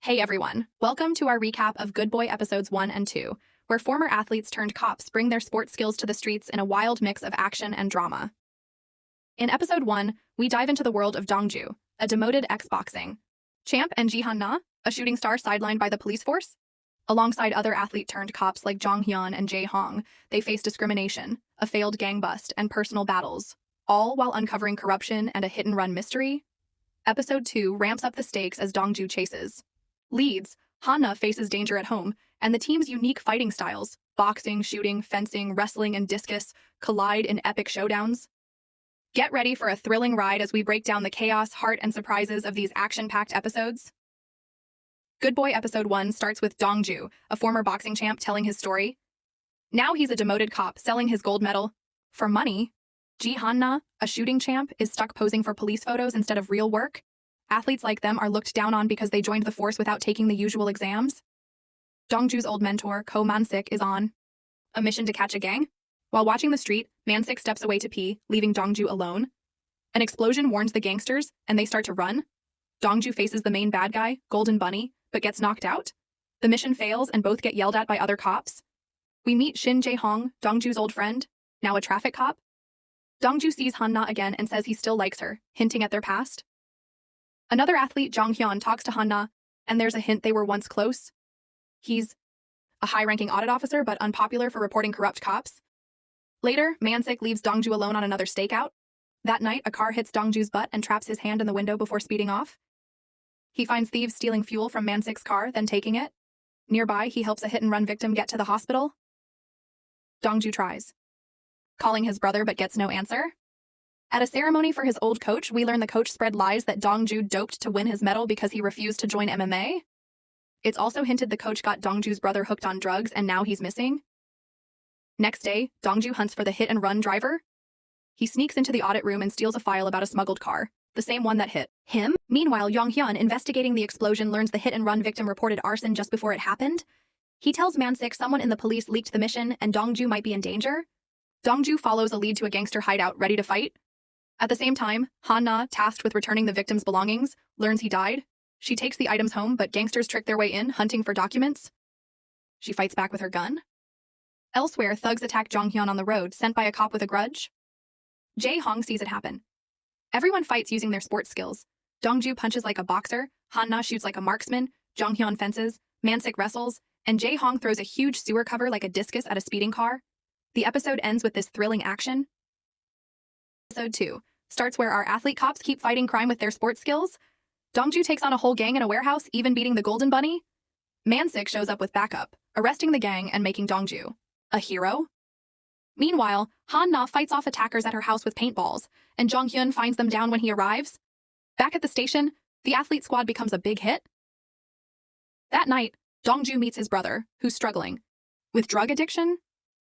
Hey everyone, welcome to our recap of Good Boy episodes 1 and 2, where former athletes turned cops bring their sports skills to the streets in a wild mix of action and drama. In episode 1, we dive into the world of Dongju, a demoted ex-boxing champ, and Ji-Han-na, a shooting star sidelined by the police force. Alongside other athlete-turned-cops like Jong-hyun and Jae-hong, they face discrimination, a failed gang bust, and personal battles, all while uncovering corruption and a hit-and-run mystery. Episode 2 ramps up the stakes as Dongju chases leads, Han-na faces danger at home, and the team's unique fighting styles, boxing, shooting, fencing, wrestling, and discus, collide in epic showdowns. Get ready for a thrilling ride as we break down the chaos, heart, and surprises of these action-packed episodes. Good Boy Episode 1 starts with Dongju, a former boxing champ, telling his story. Now he's a demoted cop, selling his gold medal for money. Ji-Han-na, a shooting champ, is stuck posing for police photos instead of real work. Athletes like them are looked down on because they joined the force without taking the usual exams. Dongju's old mentor, Ko Man-sik, is on a mission to catch a gang. While watching the street, Man-sik steps away to pee, leaving Dongju alone. An explosion warns the gangsters, and they start to run. Dongju faces the main bad guy, Golden Bunny, but gets knocked out. The mission fails, and both get yelled at by other cops. We meet Shin Jae-hong, Dongju's old friend, now a traffic cop. Dongju sees Han-na again and says he still likes her, hinting at their past. Another athlete, Jong-hyun, talks to Han-na, and there's a hint they were once close. He's a high-ranking audit officer, but unpopular for reporting corrupt cops. Later, Man-sik leaves Dongju alone on another stakeout. That night, a car hits Dongju's butt and traps his hand in the window before speeding off. He finds thieves stealing fuel from Man-sik's car, then taking it. Nearby, he helps a hit-and-run victim get to the hospital. Dongju tries calling his brother but gets no answer. At a ceremony for his old coach, we learn the coach spread lies that Dongju doped to win his medal because he refused to join MMA. It's also hinted the coach got Dongju's brother hooked on drugs and now he's missing. Next day, Dongju hunts for the hit-and-run driver. He sneaks into the audit room and steals a file about a smuggled car, the same one that hit him. Meanwhile, Jong-hyun, investigating the explosion, learns the hit-and-run victim reported arson just before it happened. He tells Man-sik someone in the police leaked the mission and Dongju might be in danger. Dongju follows a lead to a gangster hideout ready to fight. At the same time, Han-na, tasked with returning the victim's belongings, learns he died. She takes the items home, but gangsters trick their way in, hunting for documents. She fights back with her gun. Elsewhere, thugs attack Jong-hyun on the road, sent by a cop with a grudge. Jae-hong sees it happen. Everyone fights using their sports skills. Dongju punches like a boxer, Han-na shoots like a marksman, Jong-hyun fences, Man-sik wrestles, and Jae-hong throws a huge sewer cover like a discus at a speeding car. The episode ends with this thrilling action. Episode 2 starts where our athlete cops keep fighting crime with their sports skills. Dongju takes on a whole gang in a warehouse, even beating the Golden Bunny. Man-sik shows up with backup, arresting the gang and making Dongju a hero. Meanwhile, Han-na fights off attackers at her house with paintballs, and Jong-hyun finds them down when he arrives. Back at the station, the athlete squad becomes a big hit. That night, Dongju meets his brother, who's struggling with drug addiction.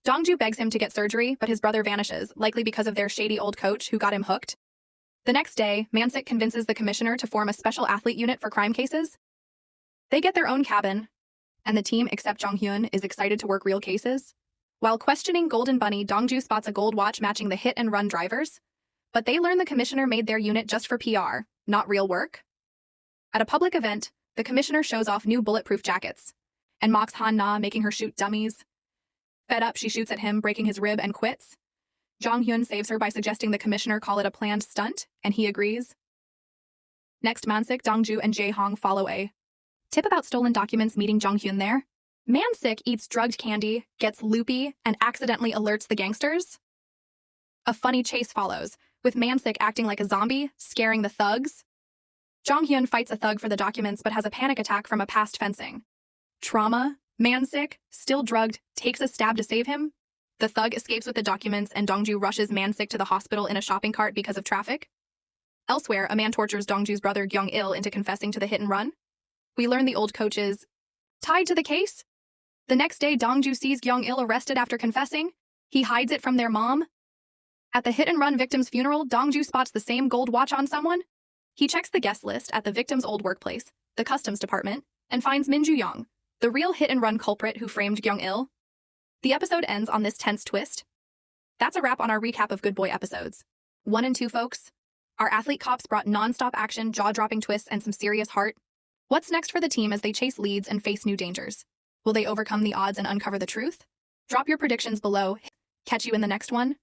Dongju begs him to get surgery, but his brother vanishes, likely because of their shady old coach who got him hooked. The next day, Man-sik convinces the commissioner to form a special athlete unit for crime cases. They get their own cabin, and the team, except Jong-hyun, is excited to work real cases. While questioning Golden Bunny, Dongju spots a gold watch matching the hit-and-run drivers, but they learn the commissioner made their unit just for PR, not real work. At a public event, the commissioner shows off new bulletproof jackets and mocks Han-na, making her shoot dummies. Fed up, she shoots at him, breaking his rib, and quits. Jong-hyun saves her by suggesting the commissioner call it a planned stunt, and he agrees. Next, Man-sik, Dongju, and Jae-hong follow a tip about stolen documents, meeting Jong-hyun there. Man-sik eats drugged candy, gets loopy, and accidentally alerts the gangsters. A funny chase follows, with Man-sik acting like a zombie, scaring the thugs. Jong-hyun fights a thug for the documents but has a panic attack from a past fencing trauma. Man-sik, still drugged, takes a stab to save him. The thug escapes with the documents, and Dongju rushes Man-sik to the hospital in a shopping cart because of traffic. Elsewhere, a man tortures Dongju's brother Kyung-il into confessing to the hit-and-run. We learn the old coach is tied to the case. The next day, Dongju sees Kyung-il arrested after confessing. He hides it from their mom. At the hit-and-run victim's funeral, Dongju spots the same gold watch on someone. He checks the guest list at the victim's old workplace, the customs department, and finds Min Ju-young, the real hit-and-run culprit who framed Kyung-il. The episode ends on this tense twist. That's a wrap on our recap of Good Boy episodes 1 and 2, folks. Our athlete cops brought non-stop action, jaw-dropping twists, and some serious heart. What's next for the team as they chase leads and face new dangers? Will they overcome the odds and uncover the truth? Drop your predictions below. Catch you in the next one.